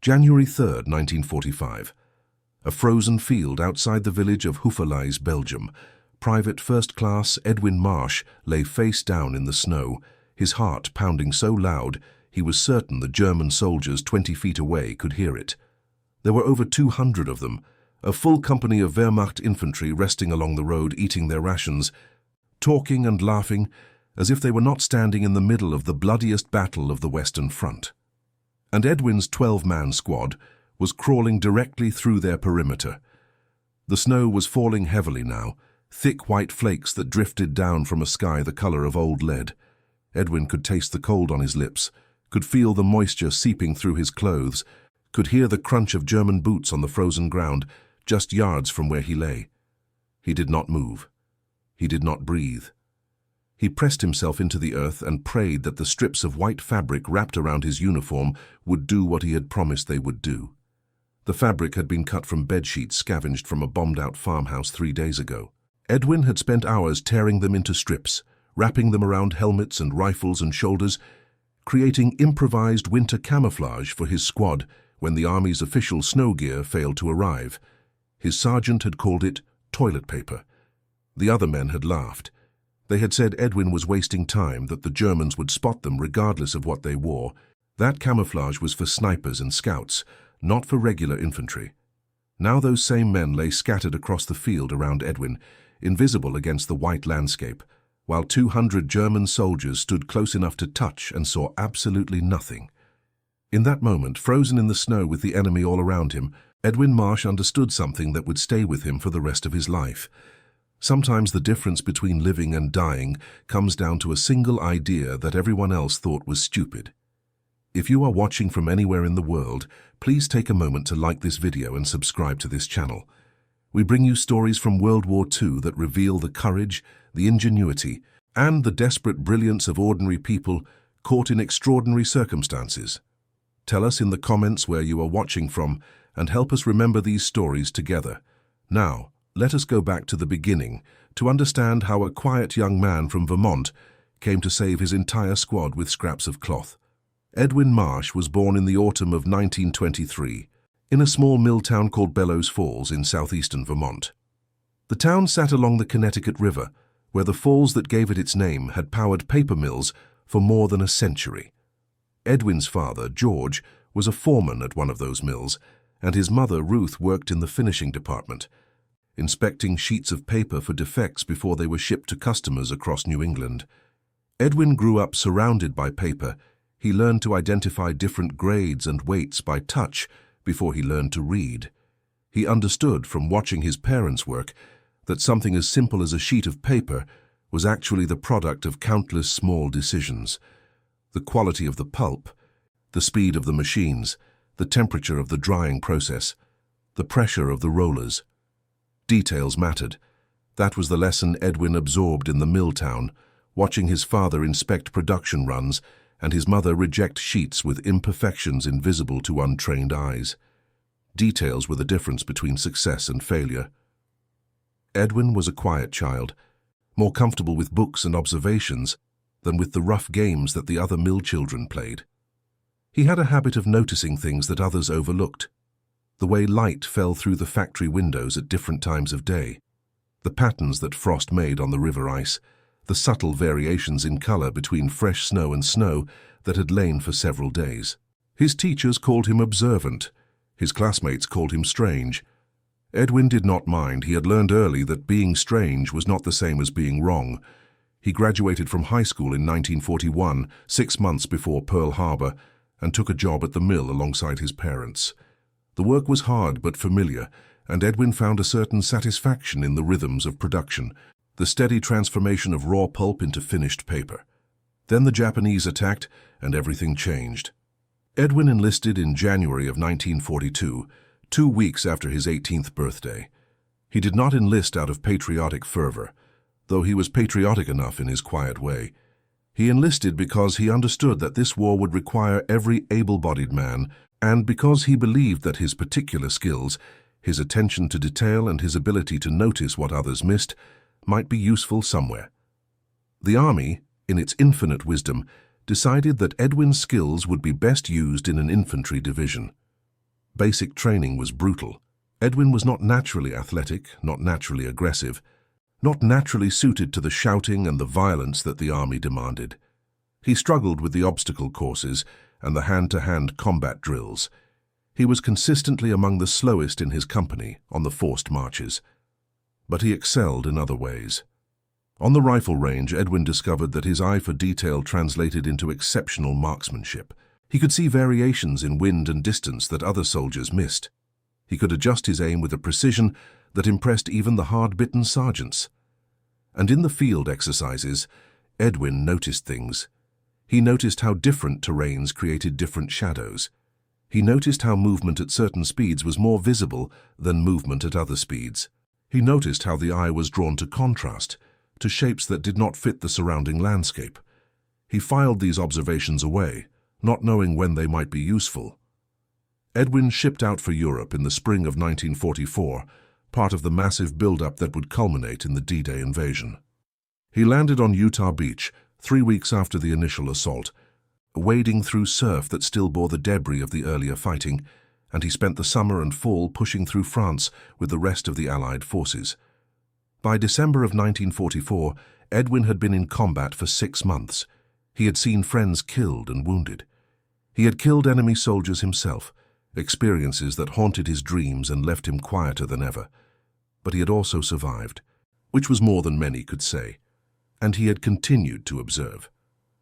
January 3rd, 1945. A frozen field outside the village of Houffalize, Belgium. Private First Class Edwin Marsh lay face down in the snow, his heart pounding so loud he was certain the German soldiers 20 feet away could hear it. There were over 200 of them, a full company of Wehrmacht infantry resting along the road eating their rations, talking and laughing as if they were not standing in the middle of the bloodiest battle of the Western Front. And Edwin's 12-man squad was crawling directly through their perimeter. The snow was falling heavily now, thick white flakes that drifted down from a sky the color of old lead. Edwin could taste the cold on his lips, could feel the moisture seeping through his clothes, could hear the crunch of German boots on the frozen ground just yards from where he lay. He did not move. He did not breathe. He pressed himself into the earth and prayed that the strips of white fabric wrapped around his uniform would do what he had promised they would do. The fabric had been cut from bedsheets scavenged from a bombed-out farmhouse 3 days ago. Edwin had spent hours tearing them into strips, wrapping them around helmets and rifles and shoulders, creating improvised winter camouflage for his squad when the Army's official snow gear failed to arrive. His sergeant had called it toilet paper. The other men had laughed. They had said Edwin was wasting time, that the Germans would spot them regardless of what they wore. That camouflage was for snipers and scouts, not for regular infantry. Now those same men lay scattered across the field around Edwin, invisible against the white landscape, while 200 German soldiers stood close enough to touch and saw absolutely nothing. In that moment, frozen in the snow with the enemy all around him, Edwin Marsh understood something that would stay with him for the rest of his life. Sometimes the difference between living and dying comes down to a single idea that everyone else thought was stupid. If you are watching from anywhere in the world, please take a moment to like this video and subscribe to this channel. We bring you stories from World War II that reveal the courage, the ingenuity, and the desperate brilliance of ordinary people caught in extraordinary circumstances. Tell us in the comments where you are watching from and help us remember these stories together. Now, let us go back to the beginning to understand how a quiet young man from Vermont came to save his entire squad with scraps of cloth. Edwin Marsh was born in the autumn of 1923 in a small mill town called Bellows Falls in southeastern Vermont. The town sat along the Connecticut River, where the falls that gave it its name had powered paper mills for more than a century. Edwin's father, George, was a foreman at one of those mills, and his mother, Ruth, worked in the finishing department, inspecting sheets of paper for defects before they were shipped to customers across New England. Edwin grew up surrounded by paper. He learned to identify different grades and weights by touch before he learned to read. He understood from watching his parents work that something as simple as a sheet of paper was actually the product of countless small decisions. The quality of the pulp, the speed of the machines, the temperature of the drying process, the pressure of the rollers. Details mattered. That was the lesson Edwin absorbed in the mill town, watching his father inspect production runs and his mother reject sheets with imperfections invisible to untrained eyes. Details were the difference between success and failure. Edwin was a quiet child, more comfortable with books and observations than with the rough games that the other mill children played. He had a habit of noticing things that others overlooked. The way light fell through the factory windows at different times of day, the patterns that frost made on the river ice, the subtle variations in color between fresh snow and snow that had lain for several days. His teachers called him observant. His classmates called him strange. Edwin did not mind. He had learned early that being strange was not the same as being wrong. He graduated from high school in 1941, 6 months before Pearl Harbor, and took a job at the mill alongside his parents. The work was hard but familiar, and Edwin found a certain satisfaction in the rhythms of production, the steady transformation of raw pulp into finished paper. Then the Japanese attacked, and everything changed. Edwin enlisted in January of 1942, 2 weeks after his 18th birthday. He did not enlist out of patriotic fervor, though he was patriotic enough in his quiet way. He enlisted because he understood that this war would require every able-bodied man, and because he believed that his particular skills, his attention to detail and his ability to notice what others missed, might be useful somewhere. The Army, in its infinite wisdom, decided that Edwin's skills would be best used in an infantry division. Basic training was brutal. Edwin was not naturally athletic, not naturally aggressive, not naturally suited to the shouting and the violence that the army demanded. He struggled with the obstacle courses and the hand-to-hand combat drills. He was consistently among the slowest in his company on the forced marches. But he excelled in other ways. On the rifle range, Edwin discovered that his eye for detail translated into exceptional marksmanship. He could see variations in wind and distance that other soldiers missed. He could adjust his aim with a precision that impressed even the hard-bitten sergeants. And in the field exercises, Edwin noticed things. He noticed how different terrains created different shadows. He noticed how movement at certain speeds was more visible than movement at other speeds. He noticed how the eye was drawn to contrast, to shapes that did not fit the surrounding landscape. He filed these observations away, not knowing when they might be useful. Edwin shipped out for Europe in the spring of 1944, part of the massive build-up that would culminate in the D-Day invasion. He landed on Utah Beach 3 weeks after the initial assault, wading through surf that still bore the debris of the earlier fighting, and he spent the summer and fall pushing through France with the rest of the Allied forces. By December of 1944, Edwin had been in combat for 6 months. He had seen friends killed and wounded. He had killed enemy soldiers himself, experiences that haunted his dreams and left him quieter than ever. But he had also survived, which was more than many could say. And he had continued to observe.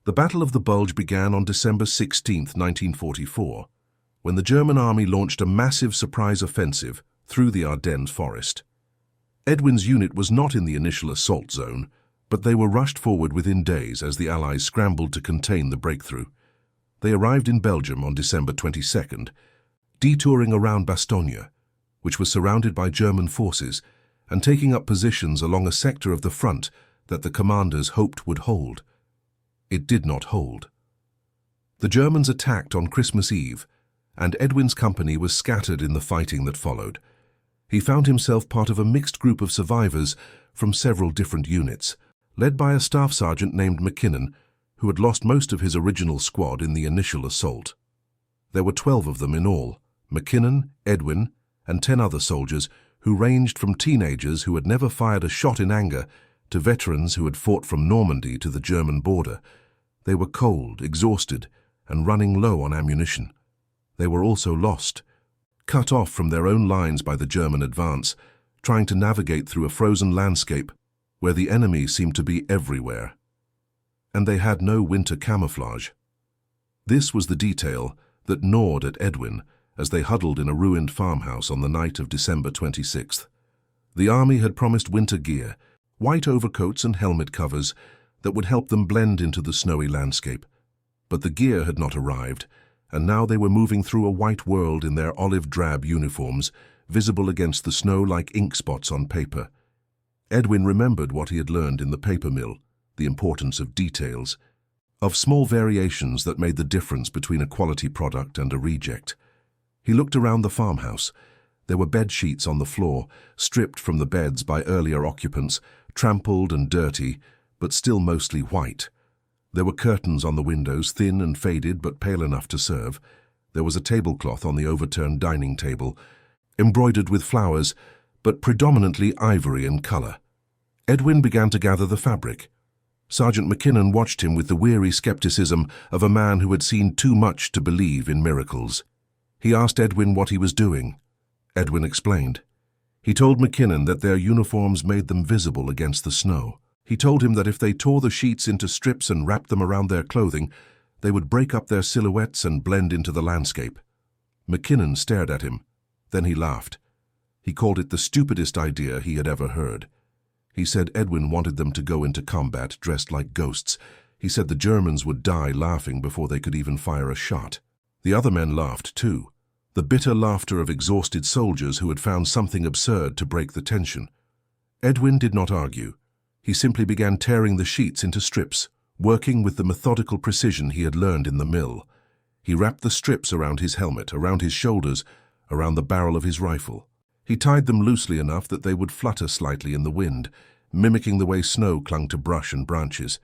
The Battle of the Bulge began on December 16, 1944, when the German army launched a massive surprise offensive through the Ardennes forest. Edwin's unit was not in the initial assault zone, but they were rushed forward within days as the Allies scrambled to contain the breakthrough. They arrived in Belgium on December 22nd, detouring around Bastogne, which was surrounded by German forces, and taking up positions along a sector of the front that the commanders hoped would hold. It did not hold. The Germans attacked on Christmas Eve, and Edwin's company was scattered in the fighting that followed. He found himself part of a mixed group of survivors from several different units, led by a staff sergeant named McKinnon, who had lost most of his original squad in the initial assault. There were 12 of them in all, McKinnon, Edwin, and 10 other soldiers who ranged from teenagers who had never fired a shot in anger to veterans who had fought from Normandy to the German border. They were cold, exhausted, and running low on ammunition. They were also lost, cut off from their own lines by the German advance, trying to navigate through a frozen landscape where the enemy seemed to be everywhere. And they had no winter camouflage. This was the detail that gnawed at Edwin as they huddled in a ruined farmhouse on the night of December 26th. The army had promised winter gear, white overcoats and helmet covers that would help them blend into the snowy landscape. But the gear had not arrived, and now they were moving through a white world in their olive-drab uniforms, visible against the snow like ink spots on paper. Edwin remembered what he had learned in the paper mill, the importance of details, of small variations that made the difference between a quality product and a reject. He looked around the farmhouse. There were bed sheets on the floor, stripped from the beds by earlier occupants, trampled and dirty, but still mostly white. There were curtains on the windows, thin and faded but pale enough to serve. There was a tablecloth on the overturned dining table, embroidered with flowers, but predominantly ivory in color. Edwin began to gather the fabric. Sergeant McKinnon watched him with the weary skepticism of a man who had seen too much to believe in miracles. He asked Edwin what he was doing. Edwin explained. He told McKinnon that their uniforms made them visible against the snow. He told him that if they tore the sheets into strips and wrapped them around their clothing, they would break up their silhouettes and blend into the landscape. McKinnon stared at him. Then he laughed. He called it the stupidest idea he had ever heard. He said Edwin wanted them to go into combat dressed like ghosts. He said the Germans would die laughing before they could even fire a shot. The other men laughed too, the bitter laughter of exhausted soldiers who had found something absurd to break the tension. Edwin did not argue. He simply began tearing the sheets into strips, working with the methodical precision he had learned in the mill. He wrapped the strips around his helmet, around his shoulders, around the barrel of his rifle. He tied them loosely enough that they would flutter slightly in the wind, mimicking the way snow clung to brush and branches.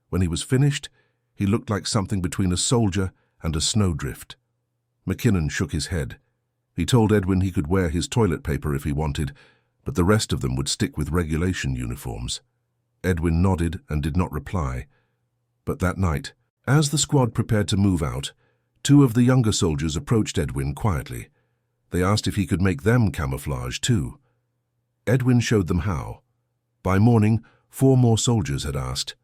When he was finished, he looked like something between a soldier and a snowdrift. McKinnon shook his head. He told Edwin he could wear his toilet paper if he wanted, but the rest of them would stick with regulation uniforms. Edwin nodded and did not reply. But that night, as the squad prepared to move out, two of the younger soldiers approached Edwin quietly. They asked if he could make them camouflage too. Edwin showed them how. By morning, 4 more soldiers had asked.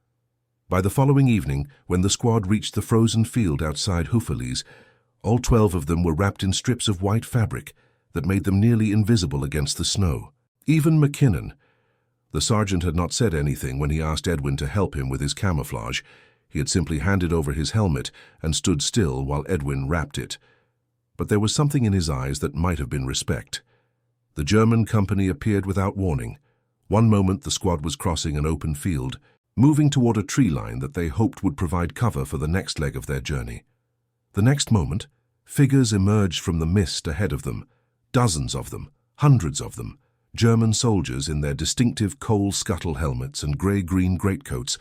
By the following evening, when the squad reached the frozen field outside Houffalize, all 12 of them were wrapped in strips of white fabric that made them nearly invisible against the snow. Even McKinnon. The sergeant had not said anything when he asked Edwin to help him with his camouflage. He had simply handed over his helmet and stood still while Edwin wrapped it. But there was something in his eyes that might have been respect. The German company appeared without warning. One moment the squad was crossing an open field, moving toward a tree line that they hoped would provide cover for the next leg of their journey. The next moment, figures emerged from the mist ahead of them. Dozens of them, hundreds of them, German soldiers in their distinctive coal scuttle helmets and grey-green greatcoats.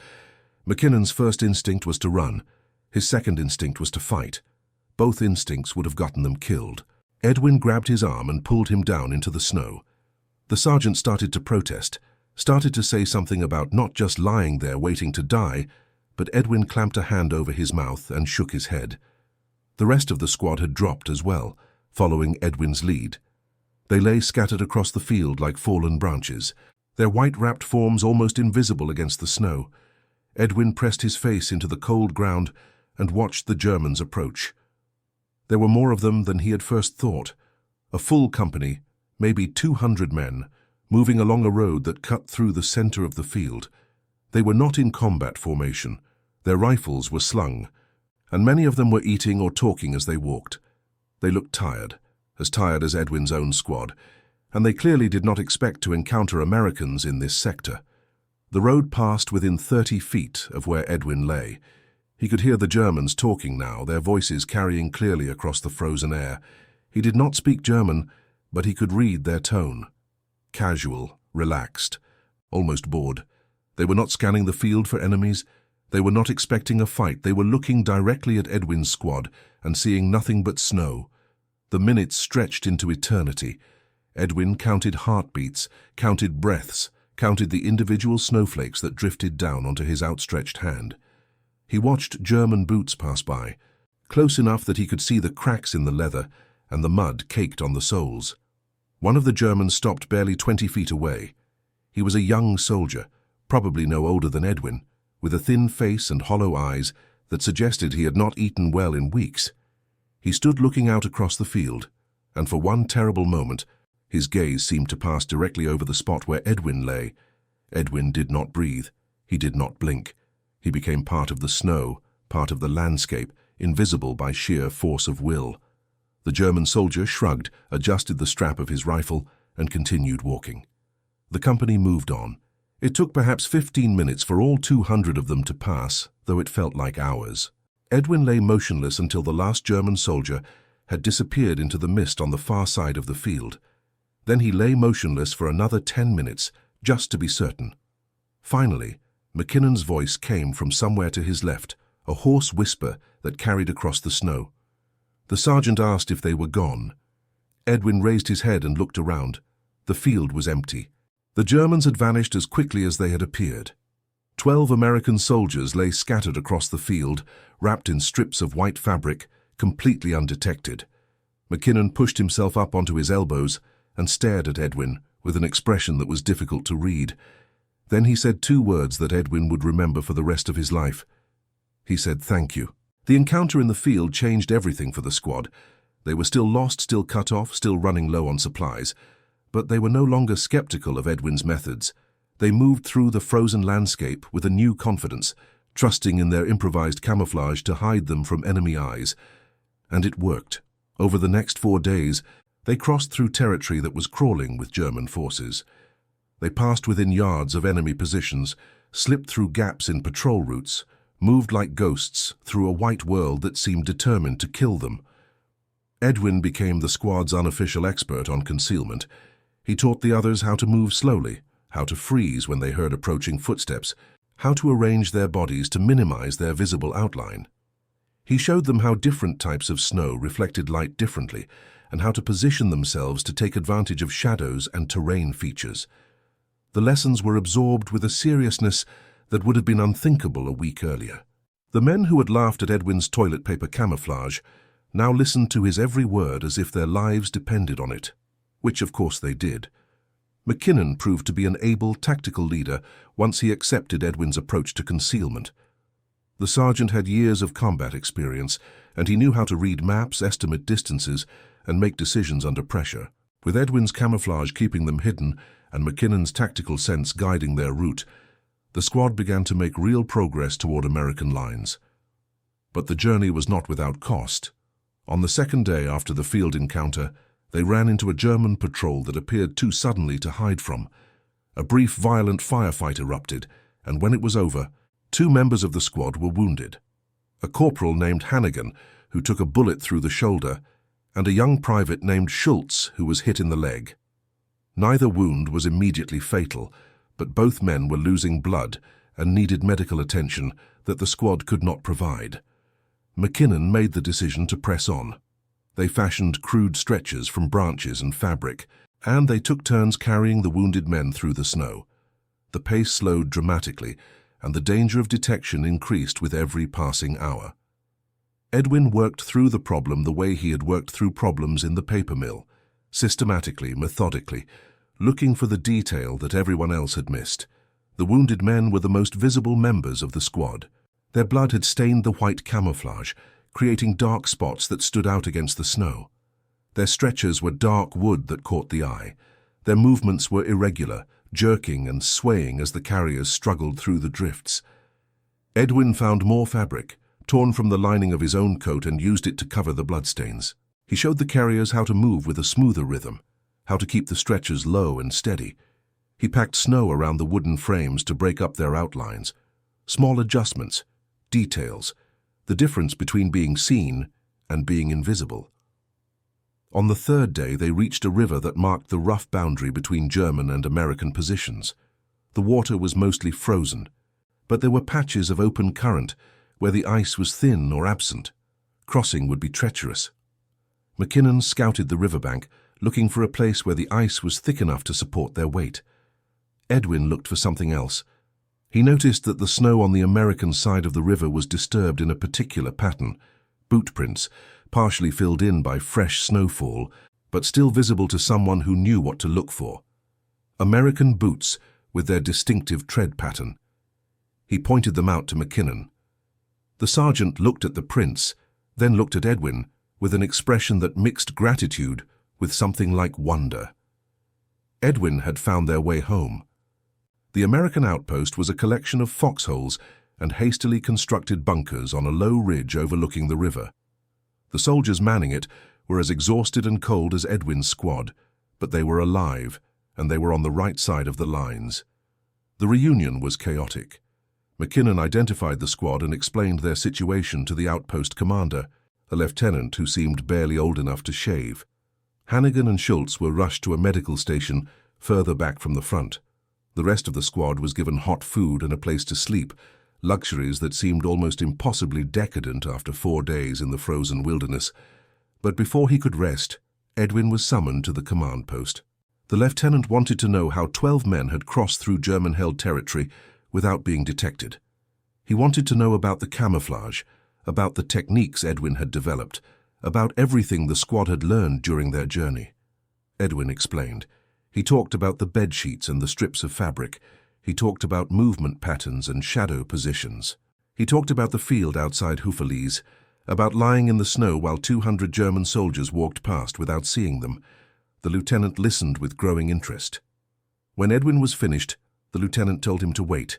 McKinnon's first instinct was to run. His second instinct was to fight. Both instincts would have gotten them killed. Edwin grabbed his arm and pulled him down into the snow. The sergeant started to protest, started to say something about not just lying there waiting to die, but Edwin clamped a hand over his mouth and shook his head. The rest of the squad had dropped as well, following Edwin's lead. They lay scattered across the field like fallen branches, their white-wrapped forms almost invisible against the snow. Edwin pressed his face into the cold ground and watched the Germans approach. There were more of them than he had first thought. A full company, maybe 200 men, moving along a road that cut through the center of the field. They were not in combat formation. Their rifles were slung, and many of them were eating or talking as they walked. They looked tired as Edwin's own squad, and they clearly did not expect to encounter Americans in this sector. The road passed within 30 feet of where Edwin lay. He could hear the Germans talking now, their voices carrying clearly across the frozen air. He did not speak German, but he could read their tone. Casual, relaxed, almost bored. They were not scanning the field for enemies. They were not expecting a fight. They were looking directly at Edwin's squad and seeing nothing but snow. The minutes stretched into eternity. Edwin counted heartbeats, counted breaths, counted the individual snowflakes that drifted down onto his outstretched hand. He watched German boots pass by, close enough that he could see the cracks in the leather and the mud caked on the soles. One of the Germans stopped barely 20 feet away. He was a young soldier, probably no older than Edwin, with a thin face and hollow eyes that suggested he had not eaten well in weeks. He stood looking out across the field, and for one terrible moment, his gaze seemed to pass directly over the spot where Edwin lay. Edwin did not breathe. He did not blink. He became part of the snow, part of the landscape, invisible by sheer force of will. The German soldier shrugged, adjusted the strap of his rifle, and continued walking. The company moved on. It took perhaps 15 minutes for all 200 of them to pass, though it felt like hours. Edwin lay motionless until the last German soldier had disappeared into the mist on the far side of the field. Then he lay motionless for another 10 minutes, just to be certain. Finally, McKinnon's voice came from somewhere to his left, a hoarse whisper that carried across the snow. The sergeant asked if they were gone. Edwin raised his head and looked around. The field was empty. The Germans had vanished as quickly as they had appeared. 12 American soldiers lay scattered across the field, wrapped in strips of white fabric, completely undetected. McKinnon pushed himself up onto his elbows and stared at Edwin with an expression that was difficult to read. Then he said 2 words that Edwin would remember for the rest of his life. He said, "Thank you." The encounter in the field changed everything for the squad. They were still lost, still cut off, still running low on supplies. But they were no longer skeptical of Edwin's methods. They moved through the frozen landscape with a new confidence, trusting in their improvised camouflage to hide them from enemy eyes. And it worked. Over the next 4 days, they crossed through territory that was crawling with German forces. They passed within yards of enemy positions, slipped through gaps in patrol routes, moved like ghosts through a white world that seemed determined to kill them. Edwin became the squad's unofficial expert on concealment. He taught the others how to move slowly, how to freeze when they heard approaching footsteps, how to arrange their bodies to minimize their visible outline. He showed them how different types of snow reflected light differently, and how to position themselves to take advantage of shadows and terrain features. The lessons were absorbed with a seriousness that would have been unthinkable a week earlier. The men who had laughed at Edwin's toilet paper camouflage now listened to his every word as if their lives depended on it, which of course they did. Mackinnon proved to be an able tactical leader once he accepted Edwin's approach to concealment. The sergeant had years of combat experience, and he knew how to read maps, estimate distances, and make decisions under pressure. With Edwin's camouflage keeping them hidden and Mackinnon's tactical sense guiding their route, the squad began to make real progress toward American lines. But the journey was not without cost. On the second day after the field encounter, they ran into a German patrol that appeared too suddenly to hide from. A brief, violent firefight erupted, and when it was over, 2 members of the squad were wounded. A corporal named Hannigan, who took a bullet through the shoulder, and a young private named Schultz, who was hit in the leg. Neither wound was immediately fatal, but both men were losing blood and needed medical attention that the squad could not provide. Mackinnon made the decision to press on. They fashioned crude stretchers from branches and fabric, and they took turns carrying the wounded men through the snow. The pace slowed dramatically, and the danger of detection increased with every passing hour. Edwin worked through the problem the way he had worked through problems in the paper mill, systematically, methodically, looking for the detail that everyone else had missed. The wounded men were the most visible members of the squad. Their blood had stained the white camouflage, creating dark spots that stood out against the snow. Their stretchers were dark wood that caught the eye. Their movements were irregular, jerking and swaying as the carriers struggled through the drifts. Edwin found more fabric, torn from the lining of his own coat, and used it to cover the bloodstains. He showed the carriers how to move with a smoother rhythm, how to keep the stretchers low and steady. He packed snow around the wooden frames to break up their outlines. Small adjustments, details, the difference between being seen and being invisible. On the third day, they reached a river that marked the rough boundary between German and American positions. The water was mostly frozen, but there were patches of open current where the ice was thin or absent. Crossing would be treacherous. Mackinnon scouted the riverbank, looking for a place where the ice was thick enough to support their weight. Edwin looked for something else. He noticed that the snow on the American side of the river was disturbed in a particular pattern, boot prints, partially filled in by fresh snowfall, but still visible to someone who knew what to look for. American boots with their distinctive tread pattern. He pointed them out to Mackinnon. The sergeant looked at the prints, then looked at Edwin with an expression that mixed gratitude with something like wonder. Edwin had found their way home. The American outpost was a collection of foxholes and hastily constructed bunkers on a low ridge overlooking the river. The soldiers manning it were as exhausted and cold as Edwin's squad, but they were alive, and they were on the right side of the lines. The reunion was chaotic. Mackinnon identified the squad and explained their situation to the outpost commander, a lieutenant who seemed barely old enough to shave. Hannigan and Schultz were rushed to a medical station further back from the front. The rest of the squad was given hot food and a place to sleep, luxuries that seemed almost impossibly decadent after 4 days in the frozen wilderness. But before he could rest, Edwin was summoned to the command post. The lieutenant wanted to know how 12 men had crossed through German-held territory without being detected. He wanted to know about the camouflage, about the techniques Edwin had developed, about everything the squad had learned during their journey. Edwin explained. He talked about the bedsheets and the strips of fabric. He talked about movement patterns and shadow positions. He talked about the field outside Houffalize, about lying in the snow while 200 German soldiers walked past without seeing them. The lieutenant listened with growing interest. When Edwin was finished, the lieutenant told him to wait.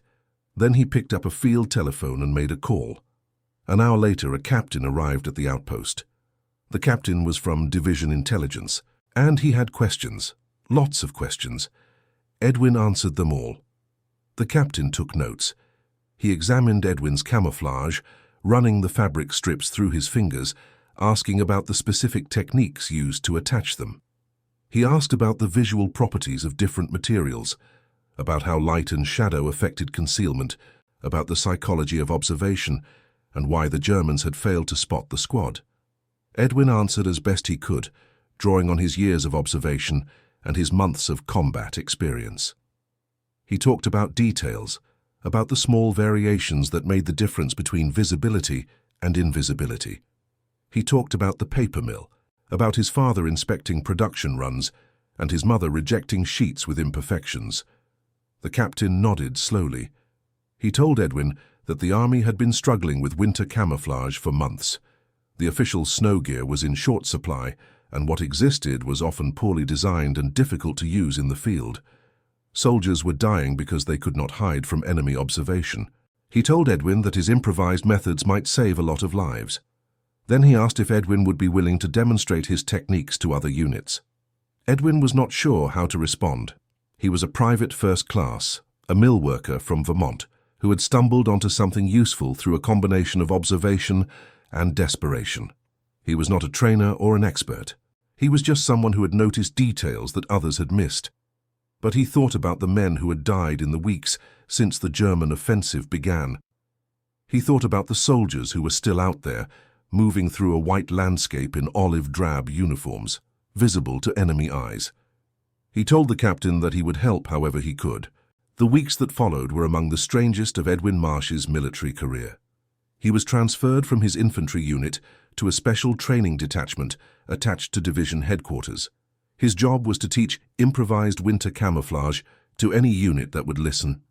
Then he picked up a field telephone and made a call. An hour later, a captain arrived at the outpost. The captain was from Division Intelligence, and he had questions, lots of questions. Edwin answered them all. The captain took notes. He examined Edwin's camouflage, running the fabric strips through his fingers, asking about the specific techniques used to attach them. He asked about the visual properties of different materials, about how light and shadow affected concealment, about the psychology of observation, and why the Germans had failed to spot the squad. Edwin answered as best he could, drawing on his years of observation and his months of combat experience. He talked about details, about the small variations that made the difference between visibility and invisibility. He talked about the paper mill, about his father inspecting production runs, and his mother rejecting sheets with imperfections. The captain nodded slowly. He told Edwin that the army had been struggling with winter camouflage for months. The official snow gear was in short supply, and what existed was often poorly designed and difficult to use in the field. Soldiers were dying because they could not hide from enemy observation. He told Edwin that his improvised methods might save a lot of lives. Then he asked if Edwin would be willing to demonstrate his techniques to other units. Edwin was not sure how to respond. He was a private first class, a mill worker from Vermont, who had stumbled onto something useful through a combination of observation and desperation. He was not a trainer or an expert. He was just someone who had noticed details that others had missed. But he thought about the men who had died in the weeks since the German offensive began. He thought about the soldiers who were still out there, moving through a white landscape in olive-drab uniforms, visible to enemy eyes. He told the captain that he would help however he could. The weeks that followed were among the strangest of Edwin Marsh's military career. He was transferred from his infantry unit to a special training detachment attached to division headquarters. His job was to teach improvised winter camouflage to any unit that would listen.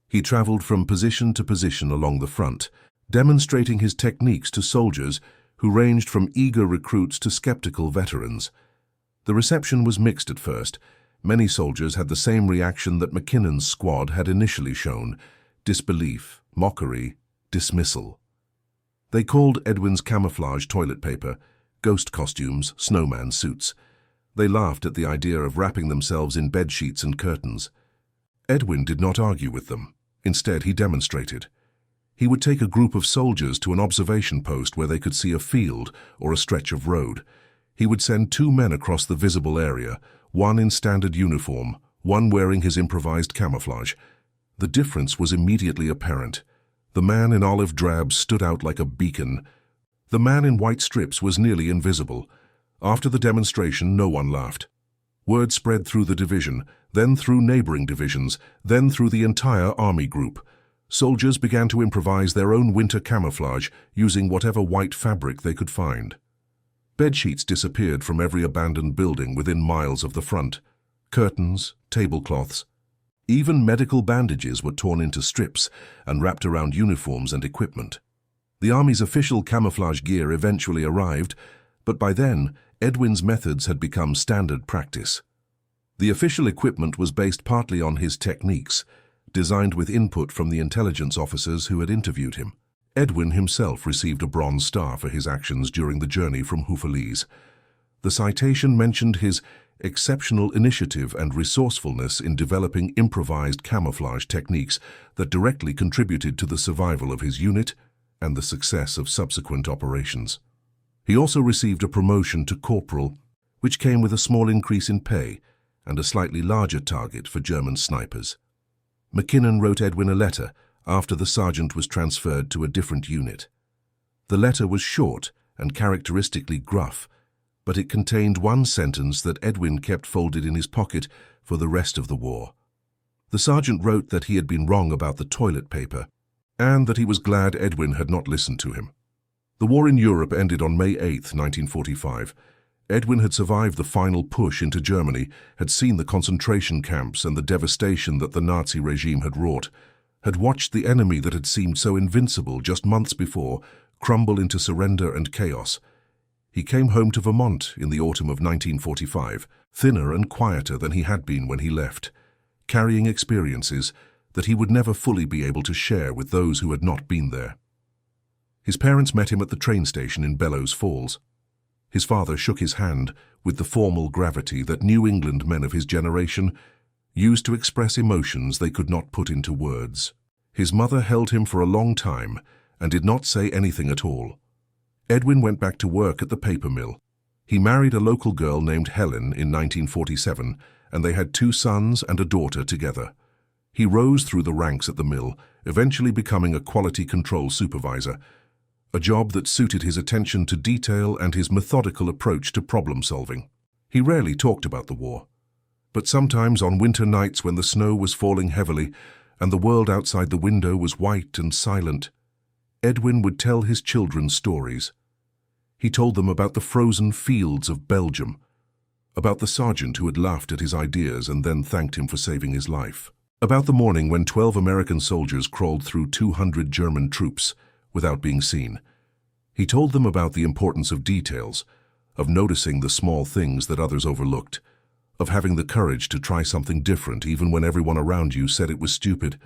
He traveled from position to position along the front, demonstrating his techniques to soldiers who ranged from eager recruits to skeptical veterans. The reception was mixed at first. Many soldiers had the same reaction that McKinnon's squad had initially shown: disbelief, mockery, dismissal. They called Edwin's camouflage toilet paper, ghost costumes, snowman suits. They laughed at the idea of wrapping themselves in bedsheets and curtains. Edwin did not argue with them. Instead, he demonstrated. He would take a group of soldiers to an observation post where they could see a field or a stretch of road. He would send 2 men across the visible area, one in standard uniform, one wearing his improvised camouflage. The difference was immediately apparent. The man in olive drab stood out like a beacon. The man in white strips was nearly invisible. After the demonstration, no one laughed. Word spread through the division, then through neighboring divisions, then through the entire army group. Soldiers began to improvise their own winter camouflage using whatever white fabric they could find. Bedsheets disappeared from every abandoned building within miles of the front. Curtains, tablecloths, even medical bandages were torn into strips and wrapped around uniforms and equipment. The Army's official camouflage gear eventually arrived, but by then, Edwin's methods had become standard practice. The official equipment was based partly on his techniques, designed with input from the intelligence officers who had interviewed him. Edwin himself received a Bronze Star for his actions during the journey from Houffalize. The citation mentioned his exceptional initiative and resourcefulness in developing improvised camouflage techniques that directly contributed to the survival of his unit and the success of subsequent operations. He also received a promotion to corporal, which came with a small increase in pay and a slightly larger target for German snipers. McKinnon wrote Edwin a letter after the sergeant was transferred to a different unit. The letter was short and characteristically gruff, but it contained one sentence that Edwin kept folded in his pocket for the rest of the war. The sergeant wrote that he had been wrong about the toilet paper, and that he was glad Edwin had not listened to him. The war in Europe ended on May 8, 1945. Edwin had survived the final push into Germany, had seen the concentration camps and the devastation that the Nazi regime had wrought, had watched the enemy that had seemed so invincible just months before crumble into surrender and chaos. He came home to Vermont in the autumn of 1945, thinner and quieter than he had been when he left, carrying experiences that he would never fully be able to share with those who had not been there. His parents met him at the train station in Bellows Falls. His father shook his hand with the formal gravity that New England men of his generation used to express emotions they could not put into words. His mother held him for a long time and did not say anything at all. Edwin went back to work at the paper mill. He married a local girl named Helen in 1947, and they had 2 sons and a daughter together. He rose through the ranks at the mill, eventually becoming a quality control supervisor, a job that suited his attention to detail and his methodical approach to problem solving. He rarely talked about the war, but sometimes on winter nights when the snow was falling heavily and the world outside the window was white and silent, Edwin would tell his children stories. He told them about the frozen fields of Belgium, about the sergeant who had laughed at his ideas and then thanked him for saving his life, about the morning when 12 American soldiers crawled through 200 German troops without being seen. He told them about the importance of details, of noticing the small things that others overlooked, of having the courage to try something different even when everyone around you said it was stupid.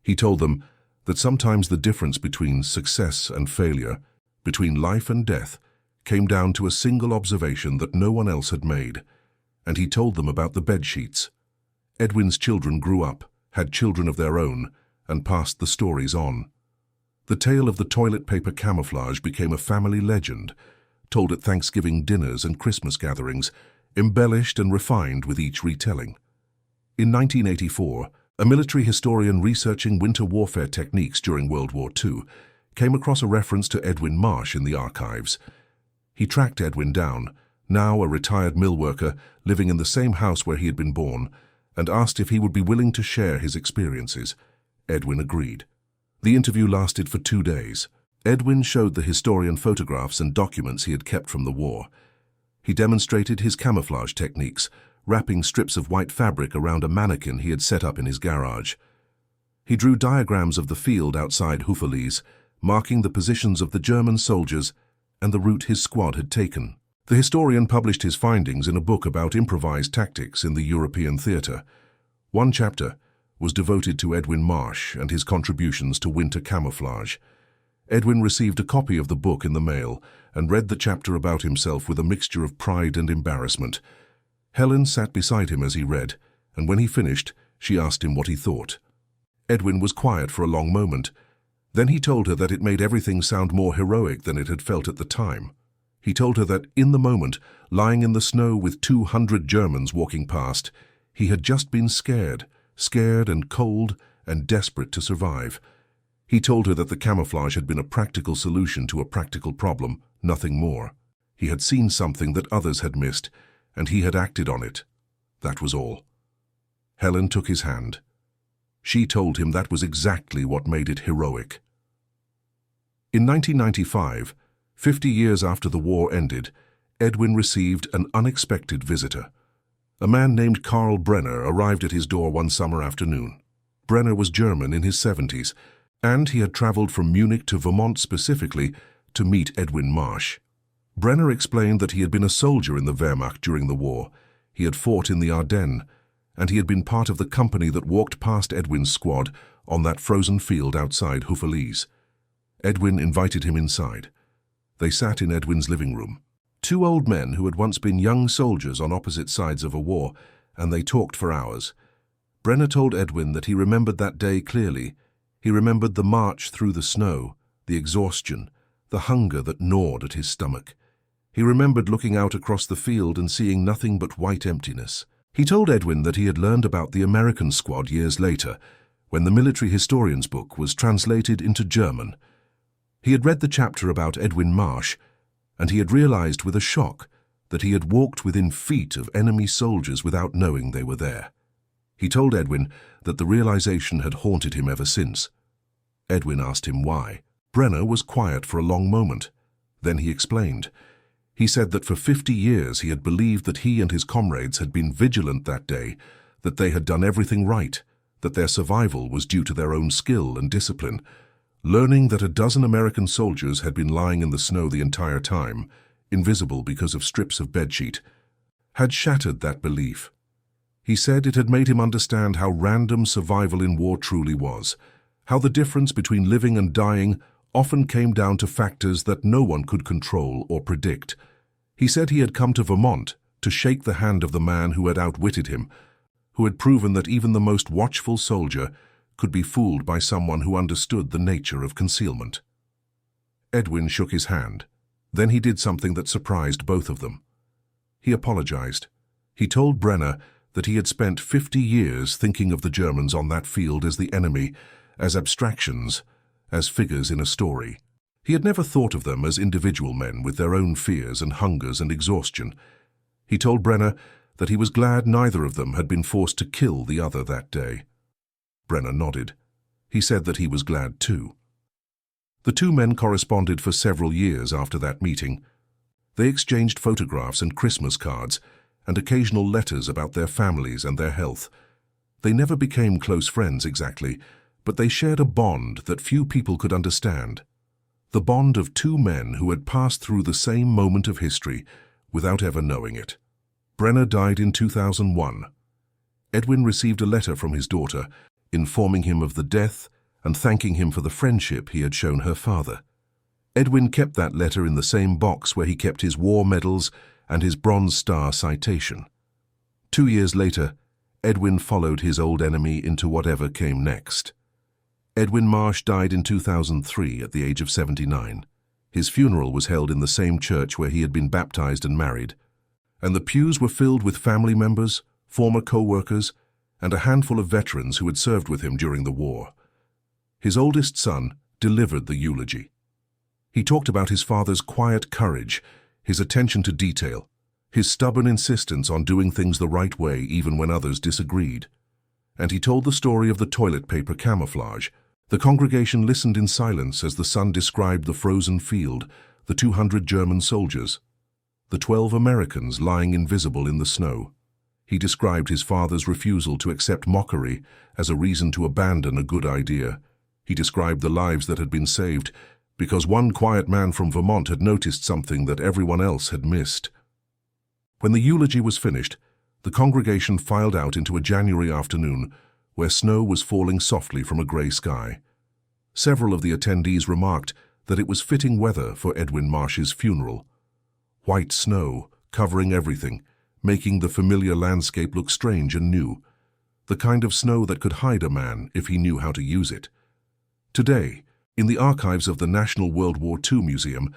He told them that sometimes the difference between success and failure, between life and death, came down to a single observation that no one else had made. And he told them about the bedsheets. Edwin's children grew up, had children of their own, and passed the stories on. The tale of the toilet paper camouflage became a family legend, told at Thanksgiving dinners and Christmas gatherings, embellished and refined with each retelling. In 1984, a military historian researching winter warfare techniques during World War II came across a reference to Edwin Marsh in the archives. He tracked Edwin down, now a retired mill worker living in the same house where he had been born, and asked if he would be willing to share his experiences. Edwin agreed. The interview lasted for 2 days. Edwin showed the historian photographs and documents he had kept from the war. He demonstrated his camouflage techniques, wrapping strips of white fabric around a mannequin he had set up in his garage. He drew diagrams of the field outside Houffalize, marking the positions of the German soldiers and the route his squad had taken. The historian published his findings in a book about improvised tactics in the European theatre. One chapter was devoted to Edwin Marsh and his contributions to winter camouflage. Edwin received a copy of the book in the mail and read the chapter about himself with a mixture of pride and embarrassment. Helen sat beside him as he read, and when he finished, she asked him what he thought. Edwin was quiet for a long moment. Then he told her that it made everything sound more heroic than it had felt at the time. He told her that in the moment, lying in the snow with 200 Germans walking past, he had just been scared and cold and desperate to survive. He told her that the camouflage had been a practical solution to a practical problem, nothing more. He had seen something that others had missed, and he had acted on it. That was all. Helen took his hand. She told him that was exactly what made it heroic. In 1995, 50 years after the war ended, Edwin received an unexpected visitor. A man named Karl Brenner arrived at his door one summer afternoon. Brenner was German in his 70s, and he had traveled from Munich to Vermont specifically to meet Edwin Marsh. Brenner explained that he had been a soldier in the Wehrmacht during the war. He had fought in the Ardennes, and he had been part of the company that walked past Edwin's squad on that frozen field outside Houffalize. Edwin invited him inside. They sat in Edwin's living room. Two old men who had once been young soldiers on opposite sides of a war, and they talked for hours. Brenner told Edwin that he remembered that day clearly. He remembered the march through the snow, the exhaustion, the hunger that gnawed at his stomach. He remembered looking out across the field and seeing nothing but white emptiness. He told Edwin that he had learned about the American squad years later, when the military historian's book was translated into German. He had read the chapter about Edwin Marsh, and he had realized with a shock that he had walked within feet of enemy soldiers without knowing they were there. He told Edwin that the realization had haunted him ever since. Edwin asked him why. Brenner was quiet for a long moment. Then he explained. He said that for 50 years he had believed that he and his comrades had been vigilant that day, that they had done everything right, that their survival was due to their own skill and discipline. Learning that a dozen American soldiers had been lying in the snow the entire time, invisible because of strips of bedsheet, had shattered that belief. He said it had made him understand how random survival in war truly was, how the difference between living and dying often came down to factors that no one could control or predict. He said he had come to Vermont to shake the hand of the man who had outwitted him, who had proven that even the most watchful soldier could be fooled by someone who understood the nature of concealment. Edwin shook his hand. Then he did something that surprised both of them. He apologized. He told Brenner that he had spent 50 years thinking of the Germans on that field as the enemy, as abstractions, as figures in a story. He had never thought of them as individual men with their own fears and hungers and exhaustion. He told Brenner that he was glad neither of them had been forced to kill the other that day. Brenner nodded. He said that he was glad too. The two men corresponded for several years after that meeting. They exchanged photographs and Christmas cards and occasional letters about their families and their health. They never became close friends exactly, but they shared a bond that few people could understand. The bond of two men who had passed through the same moment of history without ever knowing it. Brenner died in 2001. Edwin received a letter from his daughter informing him of the death and thanking him for the friendship he had shown her father. Edwin kept that letter in the same box where he kept his war medals and his Bronze Star citation. 2 years later, Edwin followed his old enemy into whatever came next. Edwin Marsh died in 2003 at the age of 79. His funeral was held in the same church where he had been baptized and married, and the pews were filled with family members, former co-workers, and a handful of veterans who had served with him during the war. His oldest son delivered the eulogy. He talked about his father's quiet courage, his attention to detail, his stubborn insistence on doing things the right way even when others disagreed. And he told the story of the toilet paper camouflage. The congregation listened in silence as the son described the frozen field, the 200 German soldiers, the 12 Americans lying invisible in the snow. He described his father's refusal to accept mockery as a reason to abandon a good idea. He described the lives that had been saved because one quiet man from Vermont had noticed something that everyone else had missed. When the eulogy was finished, the congregation filed out into a January afternoon where snow was falling softly from a gray sky. Several of the attendees remarked that it was fitting weather for Edwin Marsh's funeral. White snow covering everything, making the familiar landscape look strange and new, the kind of snow that could hide a man if he knew how to use it. Today, in the archives of the National World War II Museum,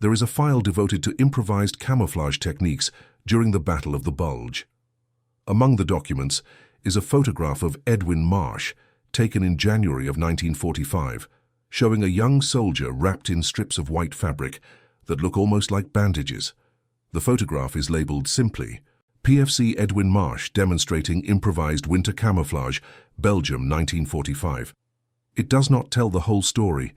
there is a file devoted to improvised camouflage techniques during the Battle of the Bulge. Among the documents is a photograph of Edwin Marsh, taken in January of 1945, showing a young soldier wrapped in strips of white fabric that look almost like bandages. The photograph is labeled simply, PFC Edwin Marsh demonstrating improvised winter camouflage, Belgium 1945. It does not tell the whole story,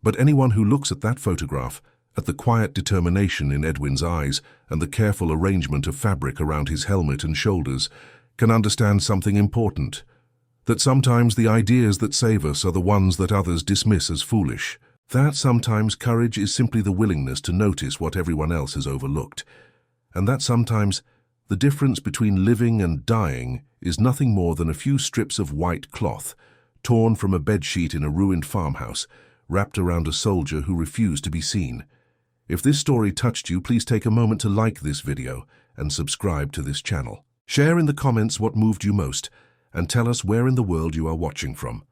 but anyone who looks at that photograph, at the quiet determination in Edwin's eyes and the careful arrangement of fabric around his helmet and shoulders, can understand something important, that sometimes the ideas that save us are the ones that others dismiss as foolish. That sometimes courage is simply the willingness to notice what everyone else has overlooked, and that sometimes the difference between living and dying is nothing more than a few strips of white cloth, torn from a bedsheet in a ruined farmhouse, wrapped around a soldier who refused to be seen. If this story touched you, please take a moment to like this video and subscribe to this channel. Share in the comments what moved you most, and tell us where in the world you are watching from.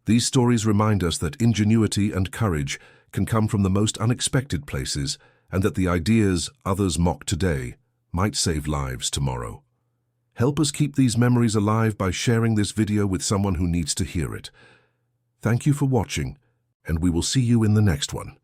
These stories remind us that ingenuity and courage can come from the most unexpected places, and that the ideas others mock today might save lives tomorrow. Help us keep these memories alive by sharing this video with someone who needs to hear it. Thank you for watching, and we will see you in the next one.